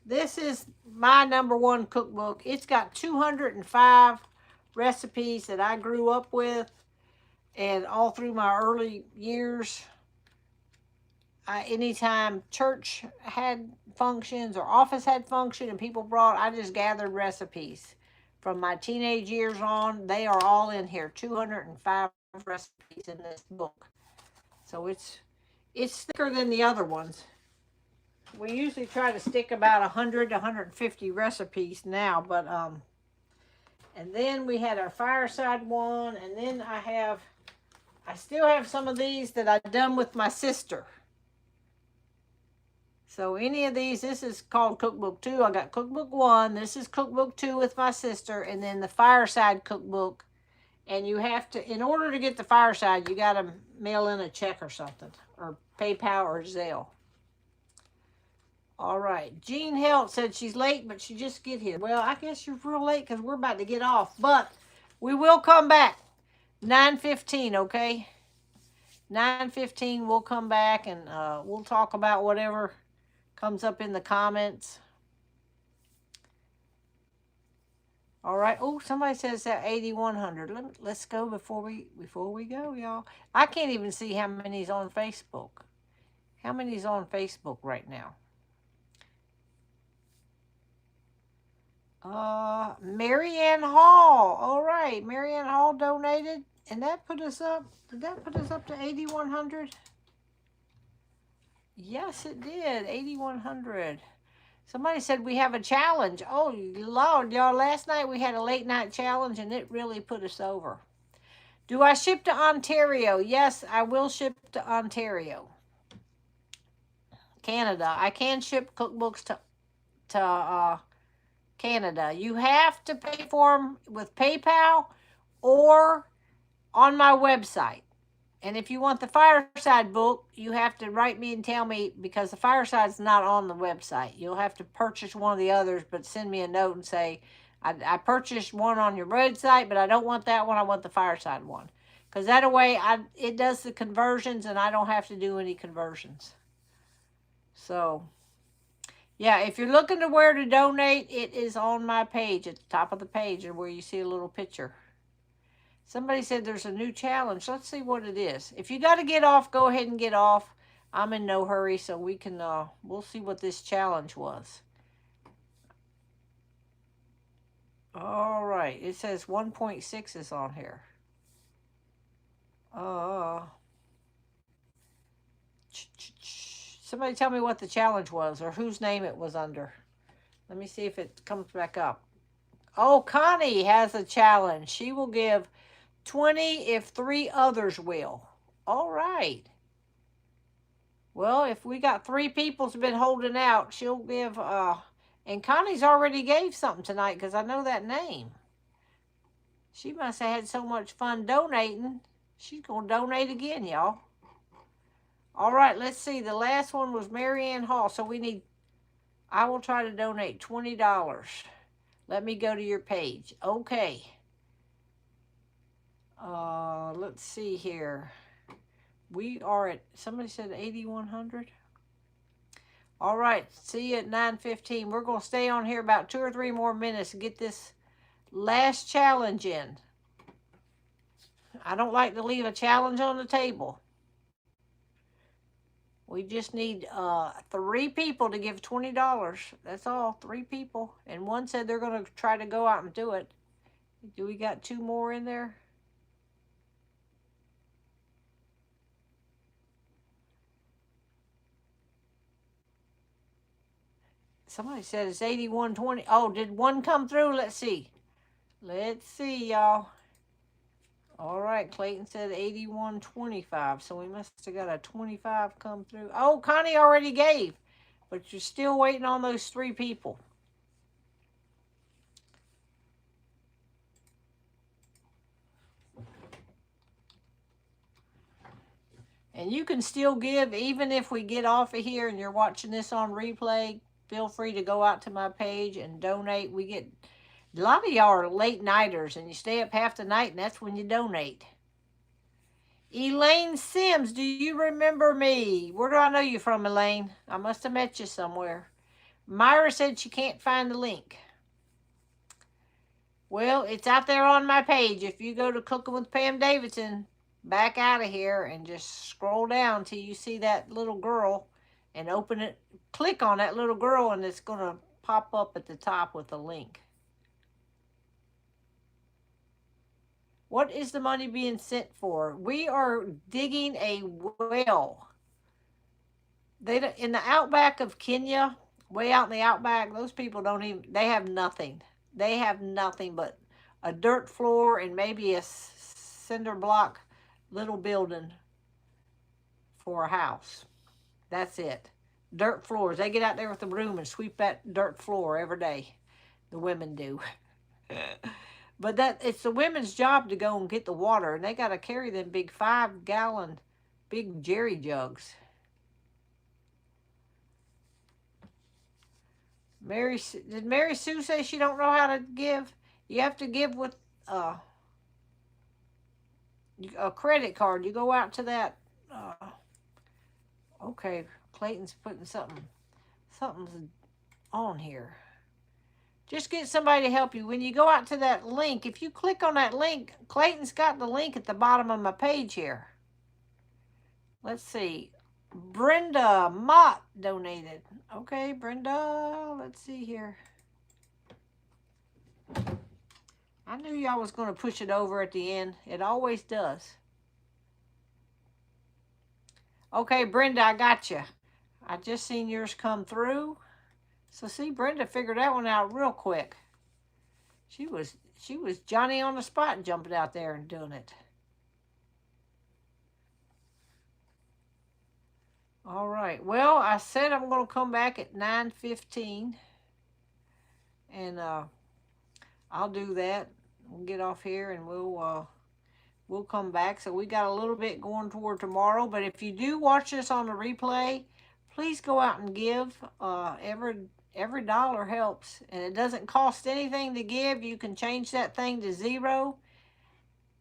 [SPEAKER 1] This is my #1 cookbook. It's got 205 recipes that I grew up with and all through my early years. anytime church had functions or office had function and people brought, I just gathered recipes from my teenage years on. They are all in here. 205 recipes in this book. So it's thicker than the other ones. We usually try to stick about 100 to 150 recipes now, but and then we had our fireside one, and then I still have some of these that I've done with my sister. So any of these, this is called cookbook 2. I got cookbook 1. This is cookbook 2 with my sister, and then the fireside cookbook. And you have to, in order to get the fireside, you got to mail in a check or something, or PayPal or Zelle. All right. Jean Helt said she's late, but she just get here. Well, I guess you're real late because we're about to get off, but we will come back 9:15. Okay. 9:15. We'll come back and we'll talk about whatever comes up in the comments. All right. Oh, somebody says that 8100. Let's go before we go, y'all. I can't even see how many's on Facebook. How many's on Facebook right now? Marianne Hall. All right, Marianne Hall donated, and that put us up. Did that put us up to 8100? Yes, it did. 8100. Somebody said we have a challenge. Oh, Lord, y'all, last night we had a late night challenge and it really put us over. Do I ship to Ontario? Yes, I will ship to Ontario, Canada. I can ship cookbooks to Canada. You have to pay for them with PayPal or on my website. And if you want the fireside book, you have to write me and tell me because the fireside's not on the website. You'll have to purchase one of the others, but send me a note and say, I purchased one on your website, but I don't want that one. I want the fireside one. Because that way it does the conversions and I don't have to do any conversions. So, yeah, if you're looking to where to donate, it is on my page at the top of the page where you see a little picture. Somebody said there's a new challenge. Let's see what it is. If you got to get off, go ahead and get off. I'm in no hurry, so we can, we'll see what this challenge was. All right. It says 1.6 is on here. Somebody tell me what the challenge was or whose name it was under. Let me see if it comes back up. Oh, Connie has a challenge. She will give 20 if 3 others will. All right. Well, if we got 3 people's been holding out, she'll give, and Connie's already gave something tonight because I know that name. She must have had so much fun donating. She's going to donate again, y'all. All right, let's see. The last one was Marianne Hall. So I will try to donate $20. Let me go to your page. Okay. Let's see here. We are at, somebody said 8,100. All right, see you at 9:15. We're going to stay on here about 2 or 3 more minutes to get this last challenge in. I don't like to leave a challenge on the table. We just need 3 people to give $20. That's all, 3 people. And one said they're going to try to go out and do it. Do we got 2 more in there? Somebody said it's 8120. Oh, did one come through? Let's see. Let's see, y'all. All right, Clayton said 8125. So we must have got a 25 come through. Oh, Connie already gave. But you're still waiting on those 3 people. And you can still give even if we get off of here and you're watching this on replay. Feel free to go out to my page and donate. We get a lot of y'all are late nighters and you stay up half the night and that's when you donate. Elaine Sims, do you remember me? Where do I know you from, Elaine? I must have met you somewhere. Myra said she can't find the link. Well, it's out there on my page. If you go to Cooking with Pam Davidson, back out of here and just scroll down till you see that little girl and open it. Click on that little girl and it's going to pop up at the top with a link. What is the money being sent for? We are digging a well. They in the outback of Kenya, way out in the outback, those people don't even. They have nothing. They have nothing but a dirt floor and maybe a cinder block little building for a house. That's it. Dirt floors. They get out there with the broom and sweep that dirt floor every day. The women do. But that it's the women's job to go and get the water, and they got to carry them big 5 gallon, big jerry jugs. Did Mary Sue say she don't know how to give? You have to give with uh, a credit card. You go out to that. Okay, Clayton's putting something's on here. Just get somebody to help you. When you go out to that link, if you click on that link, Clayton's got the link at the bottom of my page here. Let's see. Brenda Mott donated. Okay, Brenda, let's see here. I knew y'all was going to push it over at the end. It always does. Okay, Brenda, I got you. I just seen yours come through. So see, Brenda figured that one out real quick. She was Johnny on the spot jumping out there and doing it. All right. Well, I said I'm going to come back at 9:15, and I'll do that. We'll get off here and we'll come back. So we got a little bit going toward tomorrow. But if you do watch this on the replay, please go out and give. Every dollar helps, and it doesn't cost anything to give. You can change that thing to 0.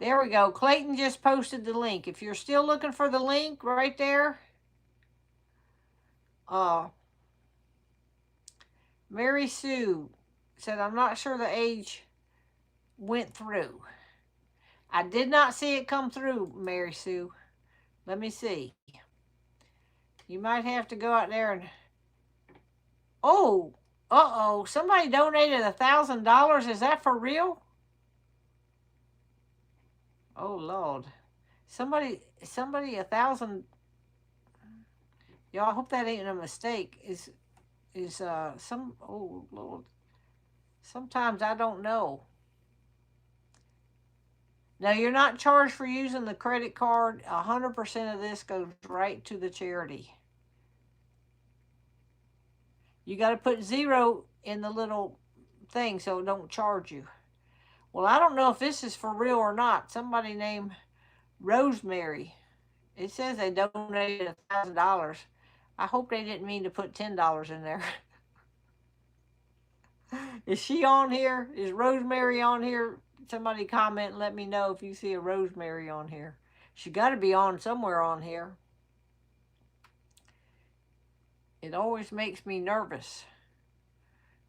[SPEAKER 1] There we go. Clayton just posted the link. If you're still looking for the link right there, Mary Sue said, I'm not sure the age went through. I did not see it come through, Mary Sue. Let me see. You might have to go out there and... Oh, somebody donated $1,000. Is that for real? Oh, Lord. Somebody 1,000... Y'all, I hope that ain't a mistake. Oh, Lord. Sometimes I don't know. Now, you're not charged for using the credit card. 100% of this goes right to the charity. You got to put 0 in the little thing so it don't charge you. Well, I don't know if this is for real or not. Somebody named Rosemary. It says they donated $1,000. I hope they didn't mean to put $10 in there. Is she on here? Is Rosemary on here? Somebody comment and let me know if you see a Rosemary on here. She got to be on somewhere on here. It always makes me nervous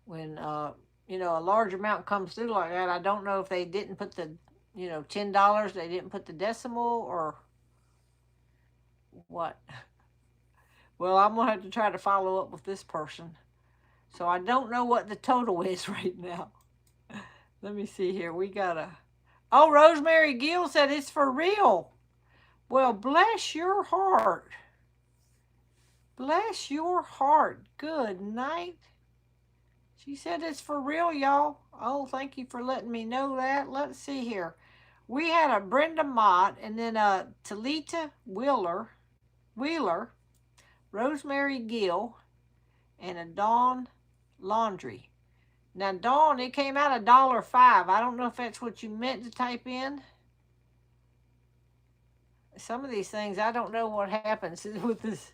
[SPEAKER 1] when a large amount comes through like that. I don't know if they didn't put the $10. They didn't put the decimal or what. Well, I'm gonna have to try to follow up with this person. So I don't know what the total is right now. Let me see here. We got Oh, Rosemary Gill said it's for real. Well, bless your heart. Bless your heart. Good night. She said it's for real, y'all. Oh, thank you for letting me know that. Let's see here. We had a Brenda Mott and then a Talita Wheeler, Rosemary Gill, and a Dawn Laundry. Now, Dawn, it came out $1.05. I don't know if that's what you meant to type in. Some of these things, I don't know what happens with this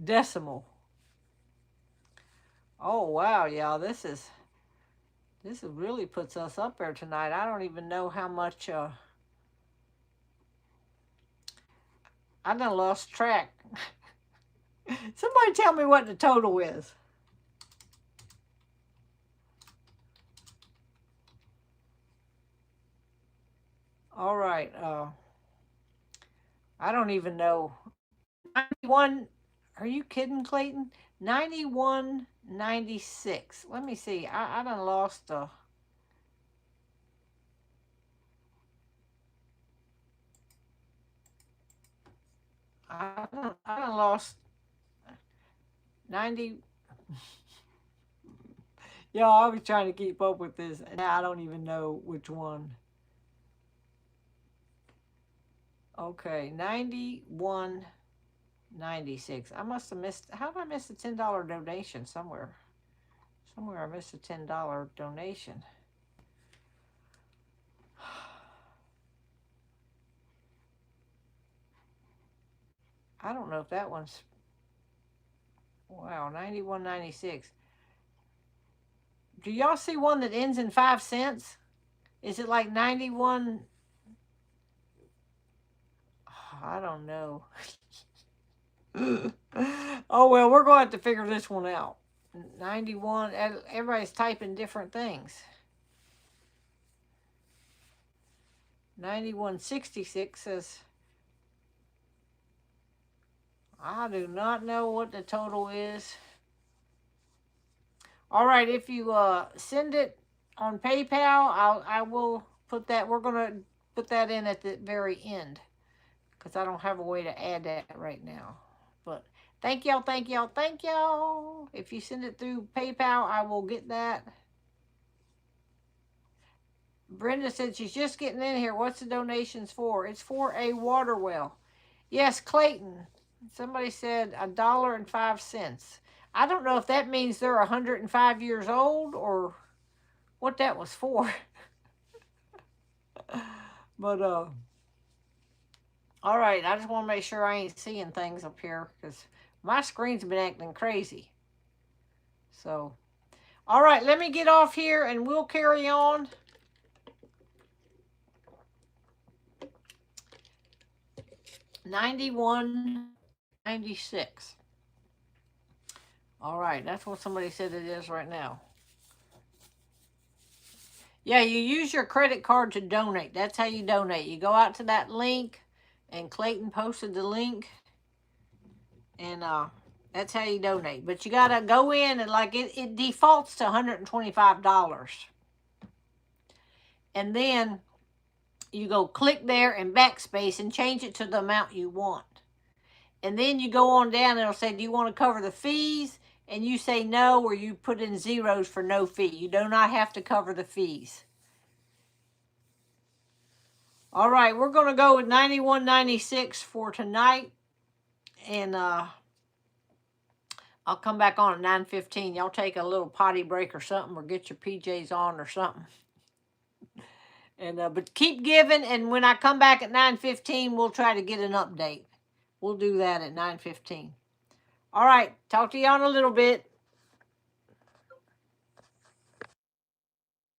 [SPEAKER 1] decimal. Oh, wow, y'all. This really puts us up there tonight. I don't even know how much... I done lost track. Somebody tell me what the total is. All right. I don't even know. 91. Are you kidding, Clayton? 91.96. Let me see. I done lost I done lost 90. Yo, I was trying to keep up with this, and now I don't even know which one. Okay, 91.96. I must have missed. How did I miss a $10 donation somewhere? Somewhere I missed a $10 donation. I don't know if that one's. Wow, 91.96. Do y'all see one that ends in 5 cents? Is it like 91? I don't know. Oh well, we're going to have to figure this one out. 91. Everybody's typing different things. 91.66 says, I do not know what the total is. All right, if you send it on PayPal, I will put that. We're gonna put that in at the very end because I don't have a way to add that right now. But thank y'all, thank y'all, thank y'all. If you send it through PayPal, I will get that. Brenda said she's just getting in here. What's the donations for? It's for a water well. Yes, Clayton. Somebody said $1.05. I don't know if that means they're 105 years old or what that was for. But all right. I just want to make sure I ain't seeing things up here because my screen's been acting crazy. So, all right. Let me get off here and we'll carry on. $91.96. All right, that's what somebody said it is right now. Yeah, you use your credit card to donate. That's how you donate. You go out to that link, and Clayton posted the link, and that's how you donate. But you gotta go in and like it defaults to $125, and then you go click there and backspace and change it to the amount you want. And then you go on down and it'll say, do you want to cover the fees? And you say no, or you put in zeros for no fee. You do not have to cover the fees. All right, we're going to go with 91.96 for tonight. And I'll come back on at 9:15. Y'all take a little potty break or something, or get your PJs on or something. And but keep giving, and when I come back at 9:15, we'll try to get an update. We'll do that at 9:15. All right, talk to you on a little bit.